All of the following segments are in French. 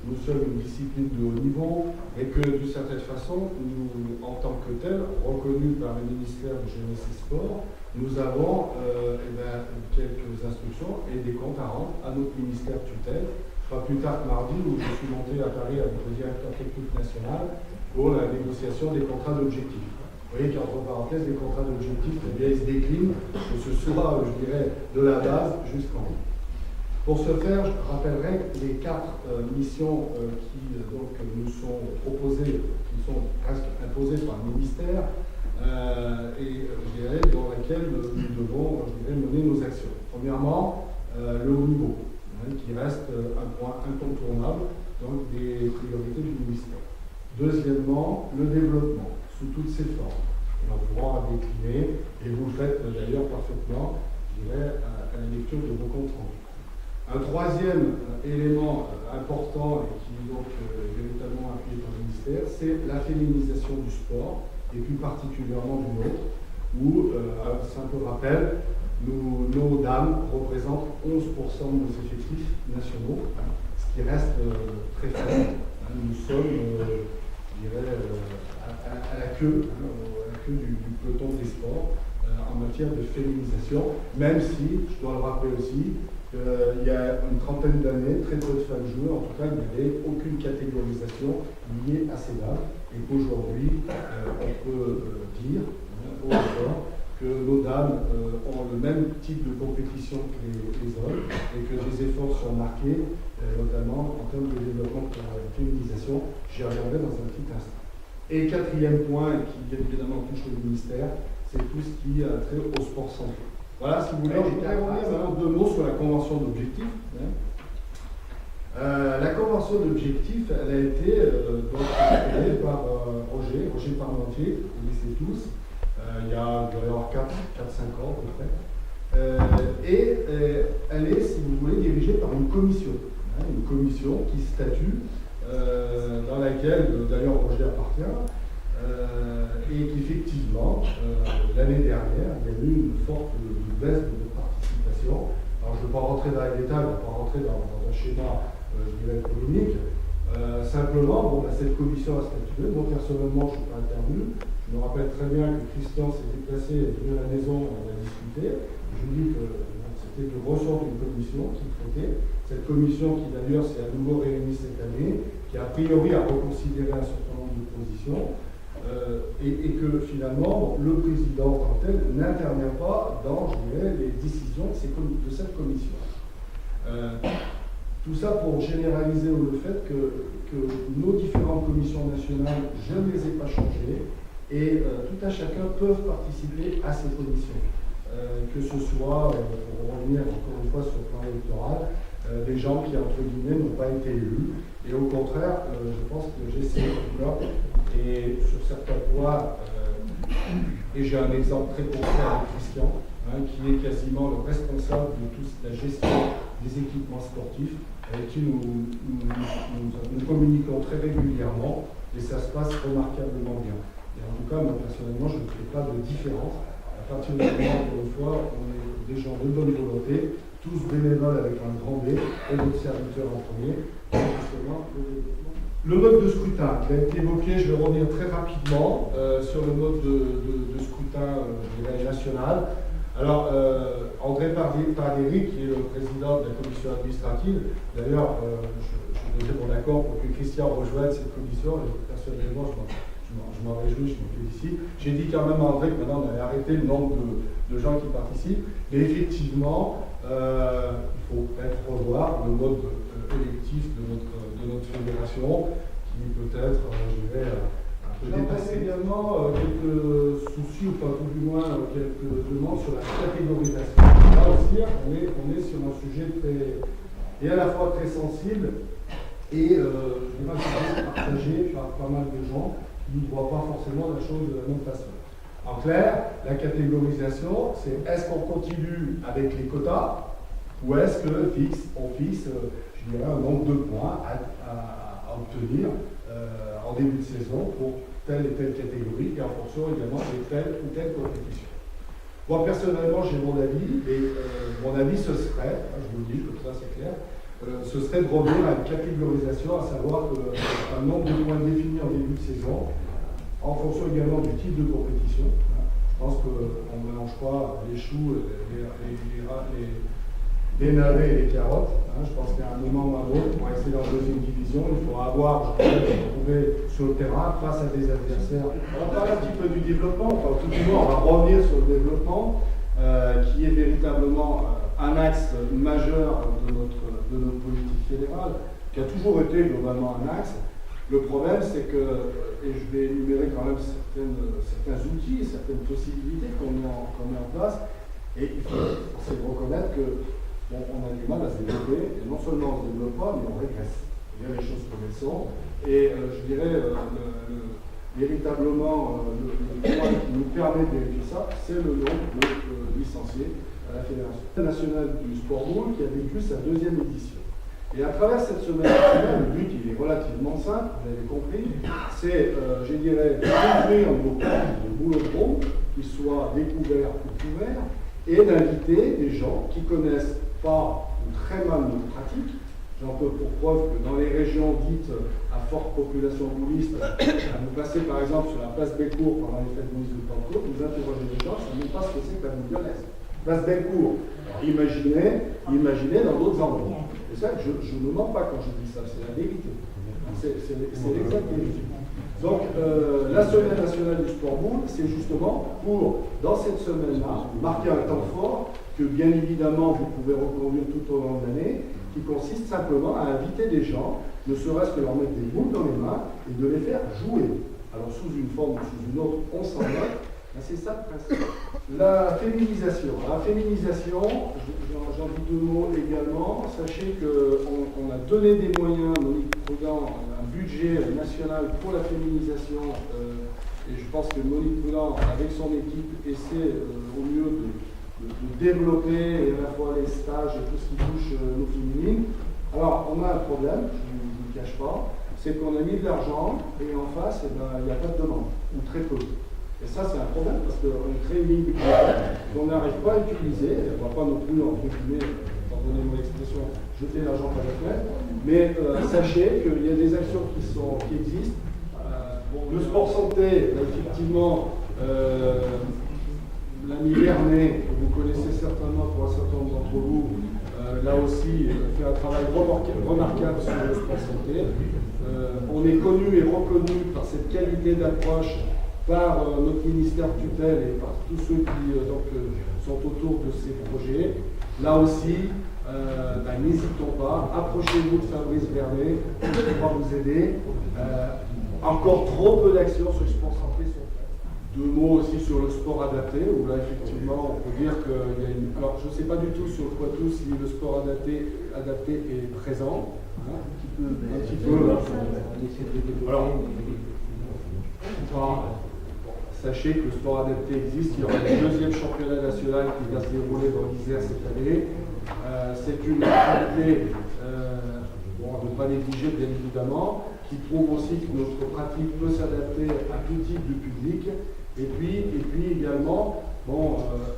nous sommes une discipline de haut niveau et que d'une certaine façon, nous, en tant que tel, reconnus par le ministère de Jeunesse et Sport, nous avons quelques instructions et des comptes à rendre à notre ministère tutelle. Pas plus tard que mardi où je suis monté à Paris avec le directeur technique national pour la négociation des contrats d'objectifs. Vous voyez qu'entre parenthèses, les contrats d'objectifs, eh bien, ils se déclinent, que ce soit, je dirais, de la base jusqu'en haut. Pour ce faire, je rappellerai les 4 missions qui donc, nous sont proposées, qui sont presque imposées par le ministère, et je dirais, dans laquelle nous devons mener nos actions. Premièrement, le haut niveau, qui reste un point incontournable donc, des priorités du ministère. Deuxièmement, le développement, sous toutes ses formes. Et on pourra décliner, et vous le faites d'ailleurs parfaitement, je dirais, à la lecture de vos comptes rendus. Un troisième élément important et qui est donc véritablement appuyé par le ministère, c'est la féminisation du sport, et plus particulièrement du nôtre, où, un simple rappel, nos dames représentent 11% de nos effectifs nationaux, ce qui reste très faible. Nous sommes, je dirais, à la queue du peloton des sports en matière de féminisation, même si, je dois le rappeler aussi, il y a une trentaine d'années, très peu de femmes jouaient, en tout cas il n'y avait aucune catégorisation liée à ces dames, et qu'aujourd'hui, on peut dire, haut et fort, que nos dames ont le même type de compétition que les hommes et que des efforts sont marqués, notamment en termes de développement de la féminisation. J'y reviendrai dans un petit instant. Et quatrième point, qui bien évidemment touche le ministère, c'est tout ce qui a trait au sport santé. Voilà, si vous voulez, je voudrais revenir maintenant 2 mots sur la convention d'objectifs. La convention d'objectifs, elle a été créée par Roger Parmentier, vous connaissez tous, il y a 4-5 ans à peu près. Et elle est, si vous voulez, dirigée par une commission qui statue, dans laquelle d'ailleurs Roger appartient, et qu'effectivement, l'année dernière, il y a eu une forte baisse de participation. Alors je ne vais pas rentrer dans les détails, on ne va pas rentrer dans un schéma, je dirais, polémique. Simplement, cette commission a statué. Moi, personnellement, je ne suis pas intervenu. Je me rappelle très bien que Christian s'est déplacé, est venu à la maison, on a discuté. Je vous dis que c'était le ressort d'une commission qui traitait. Cette commission qui d'ailleurs s'est à nouveau réunie cette année, qui a priori a reconsidéré un certain nombre de positions, et que finalement le président en tant que tel n'intervient pas dans, je dirais, les décisions de cette commission. Tout ça pour généraliser le fait que nos différentes commissions nationales, je ne les ai pas changées, et tout un chacun peuvent participer à ces commissions. Que ce soit, pour revenir encore une fois sur le plan électoral, des gens qui, entre guillemets, n'ont pas été élus. Et au contraire, je pense que j'ai ces là et sur certains points, et j'ai un exemple très concret avec Christian, qui est quasiment le responsable de toute la gestion des équipements sportifs, avec qui nous communiquons très régulièrement, et ça se passe remarquablement bien. Et en tout cas, moi personnellement, je ne fais pas de différence. À partir du moment où, une fois, on est des gens de bonne volonté, tous bénévoles avec un grand B, et notre serviteur en premier, justement, le mode de scrutin qui a été évoqué, je vais revenir très rapidement sur le mode de scrutin national. Alors, André Pardéry, qui est le président de la commission administrative, d'ailleurs, je donnerai mon accord pour que Christian rejoigne cette commission, et personnellement, je m'en réjouis, je m'en félicite. J'ai dit quand même à André que maintenant on avait arrêté le nombre de gens qui participent, mais effectivement, il faut peut-être revoir le mode électif de notre fédération, qui peut-être, je dirais, un peu dépassé. Également quelques soucis, ou pas tout du moins quelques demandes sur la catégorisation. Là aussi, on est sur un sujet et à la fois très sensible, et je dirais partagé par pas mal de gens qui ne voient pas forcément la chose de la même façon. En clair, la catégorisation, c'est est-ce qu'on continue avec les quotas, ou est-ce qu'on fixe, je dirais, un nombre de points à obtenir en début de saison pour telle et telle catégorie, et en fonction également de telle ou telle compétition. Moi, personnellement, j'ai mon avis, et mon avis, ce serait, je vous le dis, comme ça c'est clair, ce serait de revenir à une catégorisation, à savoir un nombre de points définis en début de saison, en fonction également du type de compétition. Je pense qu'on ne mélange pas les choux, les navets et les carottes. Je pense qu'à un moment ou à un autre, pour rester dans la deuxième division, il faudra avoir, je pense, se trouver sur le terrain face à des adversaires. On va parler un petit peu du développement, enfin tout du moins on va revenir sur le développement, qui est véritablement un axe majeur de notre politique fédérale, qui a toujours été globalement un axe. Le problème, c'est que, et je vais énumérer quand même certains outils, certaines possibilités qu'on met en place, et il faut reconnaître que on a du mal à se développer, et non seulement on se développe pas, mais on régresse. Il y a les choses comme elles sont, et je dirais, véritablement, le point qui nous permet de vérifier ça, c'est le nombre de licenciés à la Fédération nationale du sport boule, qui a vécu sa deuxième édition. Et à travers cette semaine nationale, le but il est relativement simple, vous l'avez compris, c'est, je dirais, d'ouvrir nos portes de boulodrome, qui soient découverts ou couverts, et d'inviter des gens qui connaissent pas ou très mal notre pratique. J'en peux pour preuve que dans les régions dites à forte population bouliste, vous passez par exemple sur la place Bécourt pendant les fêtes boulistes de Pentecôte, vous interrogez les gens, ils ne savent même pas ce que c'est que la boule lyonnaise. Place Bécourt, imaginez dans d'autres endroits. Et ça, je ne mens pas quand je dis ça, c'est la vérité. C'est l'exacte vérité. Donc, la semaine nationale du sport boule, c'est justement pour, dans cette semaine-là, marquer un temps fort que, bien évidemment, vous pouvez reconduire tout au long de l'année, qui consiste simplement à inviter des gens, ne serait-ce que leur mettre des boules dans les mains et de les faire jouer. Alors, sous une forme ou sous une autre, on s'en va. C'est ça le principe. La féminisation. La féminisation, j'en dis deux mots également. Sachez qu'on a donné des moyens, Monique Prudent, un budget national pour la féminisation. Et je pense que Monique Prudent, avec son équipe, essaie au mieux de développer à la fois les stages et tout ce qui touche nos féminines. Alors, on a un problème, je ne vous le cache pas, c'est qu'on a mis de l'argent et en face, il n'y a pas de demande, ou très peu. Et ça, c'est un problème parce qu'on crée une ligne budgétaire qu'on n'arrive pas à utiliser. On ne va pas non plus, entre guillemets, pardonnez-moi l'expression, jeter l'argent par la fenêtre. Mais sachez qu'il y a des actions qui existent. Le sport santé, effectivement, l'ami Vernet, que vous connaissez certainement pour un certain nombre d'entre vous, là aussi, fait un travail remarquable sur le sport santé. On est connu et reconnu par cette qualité d'approche par notre ministère tutelle et par tous ceux qui sont autour de ces projets. Là aussi, n'hésitons pas, approchez-vous de Fabrice Vernet, il pourra vous aider. Encore trop peu d'actions sur le sport santé sont faites. Deux mots aussi sur le sport adapté, où là effectivement on peut dire qu'il y a une... Alors je ne sais pas du tout sur le Poitou si le sport adapté est présent. Un petit peu. Alors, sachez que le sport adapté existe, il y aura le deuxième championnat national qui va se dérouler dans l'Isère cette année. C'est une activité à ne pas négliger bien évidemment, qui prouve aussi que notre pratique peut s'adapter à tout type de public. Et puis également,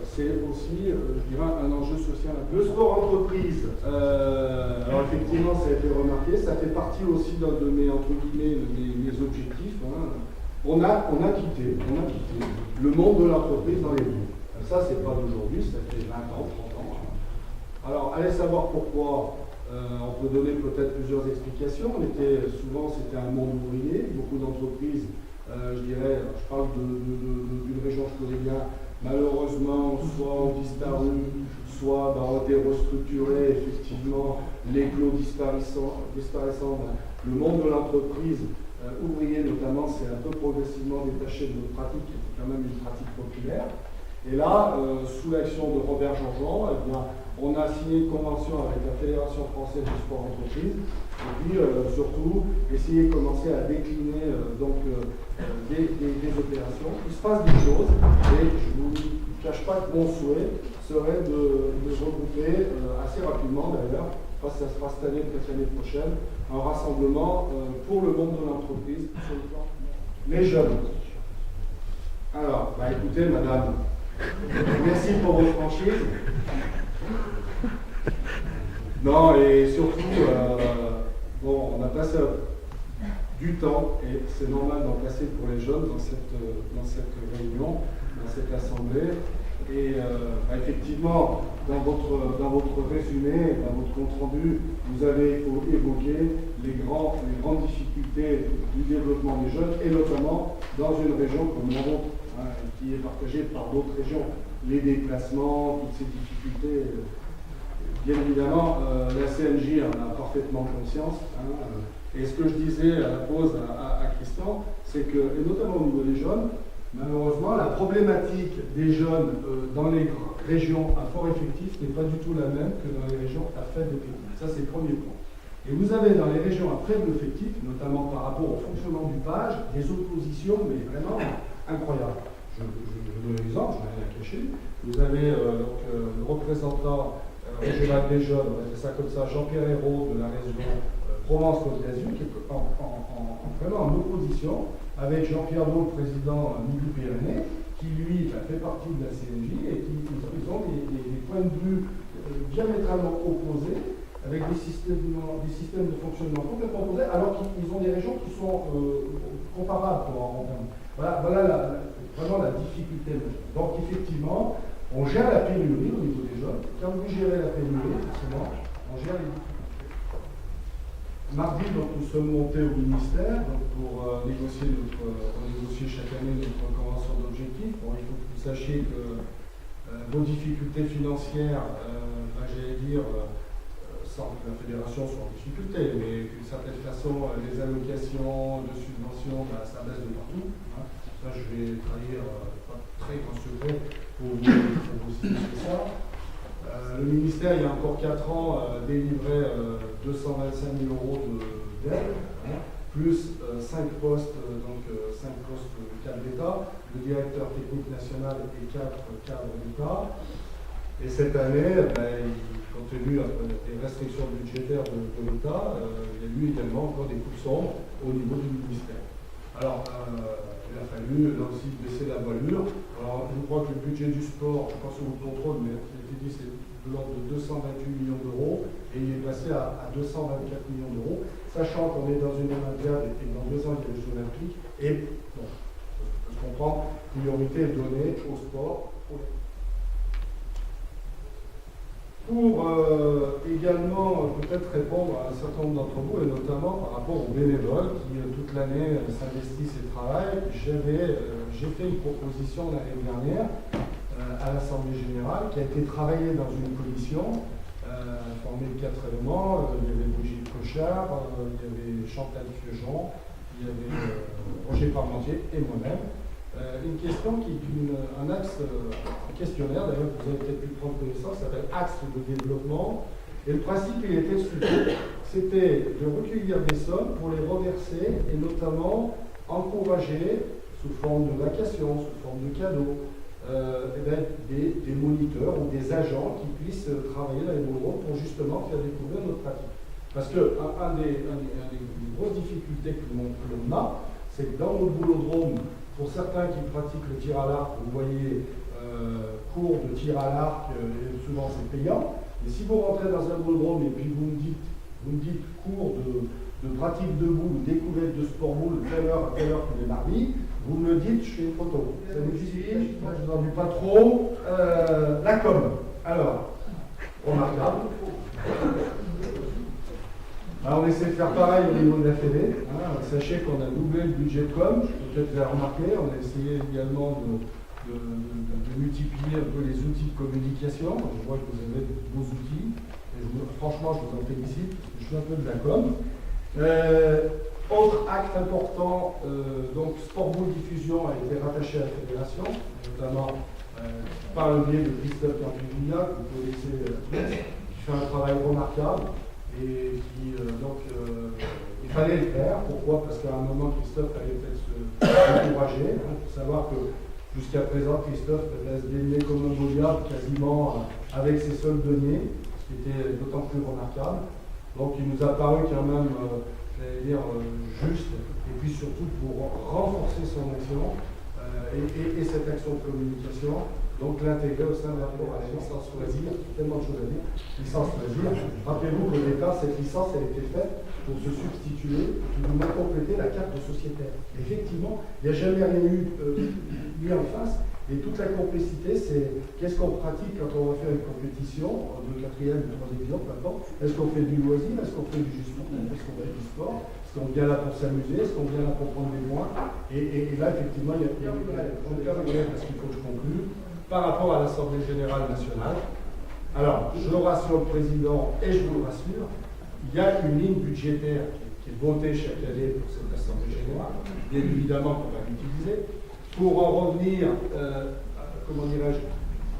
c'est aussi, je dirais, un enjeu social. Le sport entreprise, alors effectivement ça a été remarqué, ça fait partie aussi d'un de mes, entre guillemets, mes objectifs. On a quitté le monde de l'entreprise dans les rues. Ça, c'est pas d'aujourd'hui, ça fait 20 ans, 30 ans. Alors, allez savoir pourquoi. On peut donner peut-être plusieurs explications. C'était un monde ouvrier, beaucoup d'entreprises, je parle d'une région que je connais bien, malheureusement, soit ont disparu, soit ont été restructurées, effectivement, les clos disparaissant, le monde de l'entreprise ouvrier notamment s'est un peu progressivement détaché de notre pratique, qui était quand même une pratique populaire. Et là, sous l'action de Robert Jean-Jean, on a signé une convention avec la Fédération française du sport entreprise, et puis surtout essayer de commencer à décliner des opérations. Il se passe des choses, et je ne vous cache pas que mon souhait serait de regrouper assez rapidement d'ailleurs, ça se fera cette année, peut-être l'année prochaine, un rassemblement pour le monde de l'entreprise, sur le plan les jeunes. Alors, écoutez, madame, merci pour votre franchise. Non, et surtout, bon, on a passé du temps, et c'est normal d'en passer pour les jeunes dans cette réunion, dans cette assemblée. Et effectivement, dans votre résumé, dans votre compte-rendu, vous avez évoqué les grandes difficultés du développement des jeunes, et notamment dans une région comme la vôtre, qui est partagée par d'autres régions. Les déplacements, toutes ces difficultés, bien évidemment, la CNJ en a parfaitement conscience. Et ce que je disais à la pause à Christian, c'est que, et notamment au niveau des jeunes, malheureusement, la problématique des jeunes dans les régions à fort effectif n'est pas du tout la même que dans les régions à faible effectif. Ça, c'est le premier point. Et vous avez dans les régions à faible effectif, notamment par rapport au fonctionnement du PAGE, des oppositions, mais vraiment incroyables. Je donne un exemple, je n'ai rien à cacher. Vous avez le représentant régional des jeunes, on va dire ça comme ça, Jean-Pierre Hérault de la région Provence-Côte d'Azur, qui est vraiment en opposition avec Jean-Pierre Beau, le président Midi-Pyrénées, qui lui fait partie de la CNJ et qui ils ont des points de vue diamétralement opposés, avec des systèmes de fonctionnement complètement opposés, alors qu'ils ont des régions qui sont comparables pour en rendre. Voilà vraiment la difficulté. Donc effectivement, on gère la pénurie au niveau des jeunes. Quand vous gérez la pénurie, forcément, on gère les difficultés. Mardi, donc, nous sommes montés au ministère pour négocier chaque année notre convention d'objectifs. Bon, il faut que vous sachiez que vos difficultés financières, j'allais dire, sans que la fédération soit en difficulté, mais d'une certaine façon, les allocations de subventions, ça baisse de partout. Ça, je vais trahir pas très grand secret pour vous signifier ça. Le ministère, il y a encore 4 ans, délivrait 225 000 euros d'aide, plus 5 postes, donc 5 postes de cadre d'État, le directeur technique national et 4 cadres d'État. Et cette année, compte tenu des restrictions budgétaires de l'État, il y a eu également encore des coups de sombre au niveau du ministère. Alors, il a fallu là aussi baisser la voilure. Alors, je crois que le budget du sport, je pense que vous le contrôle, mais c'est de l'ordre de 228 millions d'euros et il est passé à 224 millions d'euros, sachant qu'on est dans une Olympiade et dans 2 ans il y a les Jeux Olympiques. Et bon, je comprends, priorité est donnée au sport. Pour également peut-être répondre à un certain nombre d'entre vous, et notamment par rapport aux bénévoles qui toute l'année s'investissent et travaillent, j'ai fait une proposition l'année dernière à l'Assemblée Générale qui a été travaillée dans une commission formée de 4 éléments. Il y avait Brigitte Cochard, il y avait Chantal Fiejon, il y avait Roger Parmentier et moi-même. Une question qui est un axe, un questionnaire, d'ailleurs vous avez peut-être pu prendre connaissance, ça s'appelle Axe de développement. Et le principe il était suivi, c'était de recueillir des sommes pour les reverser et notamment encourager, sous forme de vacations, sous forme de cadeaux, des moniteurs ou des agents qui puissent travailler dans les boulodromes pour justement faire découvrir notre pratique. Parce que des grosses difficultés que l'on a, c'est que dans nos boulodromes, pour certains qui pratiquent le tir à l'arc, vous voyez cours de tir à l'arc, souvent c'est payant. Mais si vous rentrez dans un boulodrome et puis vous me dites cours de pratique de boule, découverte de sport boule, telle heure tous les mardis, vous me le dites, je fais une photo. Ça n'existe pas, je n'en dis pas trop. La com. Alors, remarquable. Alors, on essaie de faire pareil au niveau de la Fédé. Sachez qu'on a doublé le budget de com, peut-être vous l'avez remarqué. On a essayé également de multiplier un peu les outils de communication. Je vois que vous avez de beaux outils. Et franchement, je vous en félicite. Je suis un peu de la com. Autre acte important, donc Sport Boule Diffusion a été rattaché à la fédération, notamment par le biais de Christophe Campiglia, que vous connaissez qui fait un travail remarquable. Et qui, il fallait le faire. Pourquoi? Parce qu'à un moment, Christophe allait peut-être se décourager. Il faut savoir que jusqu'à présent, Christophe se démenait comme un Goliath quasiment avec ses seuls deniers, ce qui était d'autant plus remarquable. Donc il nous a paru quand même, j'allais dire, juste, et puis surtout pour renforcer son action, et cette action de communication, donc l'intégrer au sein de rapport à la licence loisir, tellement de choses à dire. Licence loisir, rappelez-vous qu'au départ, cette licence a été faite pour se substituer, pour compléter la carte de sociétaire. Effectivement, il n'y a jamais rien eu mis en face, et toute la complexité, c'est qu'est-ce qu'on pratique quand on va faire une compétition, de quatrième ou troisième division, peu importe. Est-ce qu'on fait du loisir, est-ce qu'on fait du sport, est-ce qu'on fait du sport, est-ce qu'on vient là pour s'amuser, est-ce qu'on vient là pour prendre des points, et là, effectivement, il y a parce qu'il faut que je conclue, par rapport à l'Assemblée Générale Nationale. Alors, je rassure le Président et je vous le rassure, il y a une ligne budgétaire qui est votée chaque année pour cette Assemblée Générale, bien évidemment qu'on va l'utiliser, pour en revenir, comment dirais-je,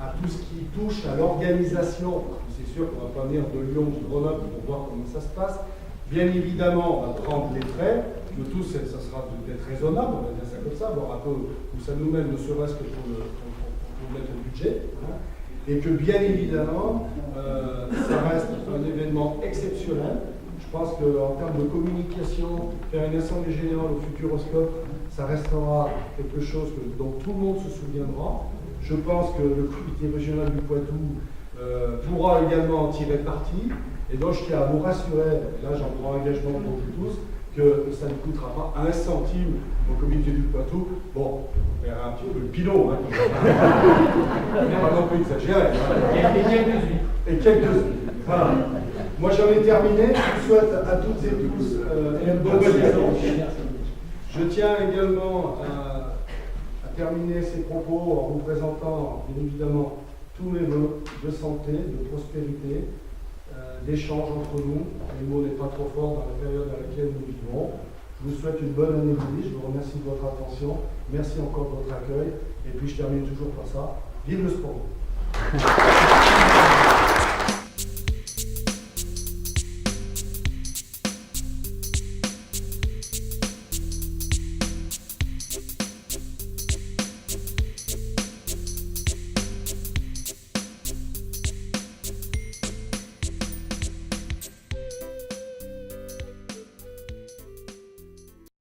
à tout ce qui touche à l'organisation, c'est sûr qu'on ne va pas venir de Lyon ou de Grenoble pour voir comment ça se passe. Bien évidemment, on va prendre les frais, le tout, ça sera d'être raisonnable, on va dire ça comme ça, voir un peu où ça nous mène, ne serait-ce que pour mettre au budget. Hein. Et que bien évidemment, ça reste un événement exceptionnel. Je pense qu'en termes de communication, faire une assemblée générale au Futuroscope, ça restera quelque chose dont tout le monde se souviendra. Je pense que le comité régional du Poitou pourra également en tirer parti. Et donc je tiens à vous rassurer, et là j'en prends engagement pour vous tous, que ça ne coûtera pas un centime au comité du Poitou. Bon, on verra un petit peu le pilot, hein, pas non plus exagéré. Hein. Et quelques huiles. Voilà. Moi j'en ai terminé. Je souhaite à toutes et tous une bonne saison. Je tiens également à terminer ces propos en vous présentant bien évidemment tous mes vœux de santé, de prospérité, d'échange entre nous. Le mot n'est pas trop fort dans la période dans laquelle nous vivons. Je vous souhaite une bonne année de vie. Je vous remercie de votre attention. Merci encore de votre accueil. Et puis je termine toujours par ça. Vive le sport!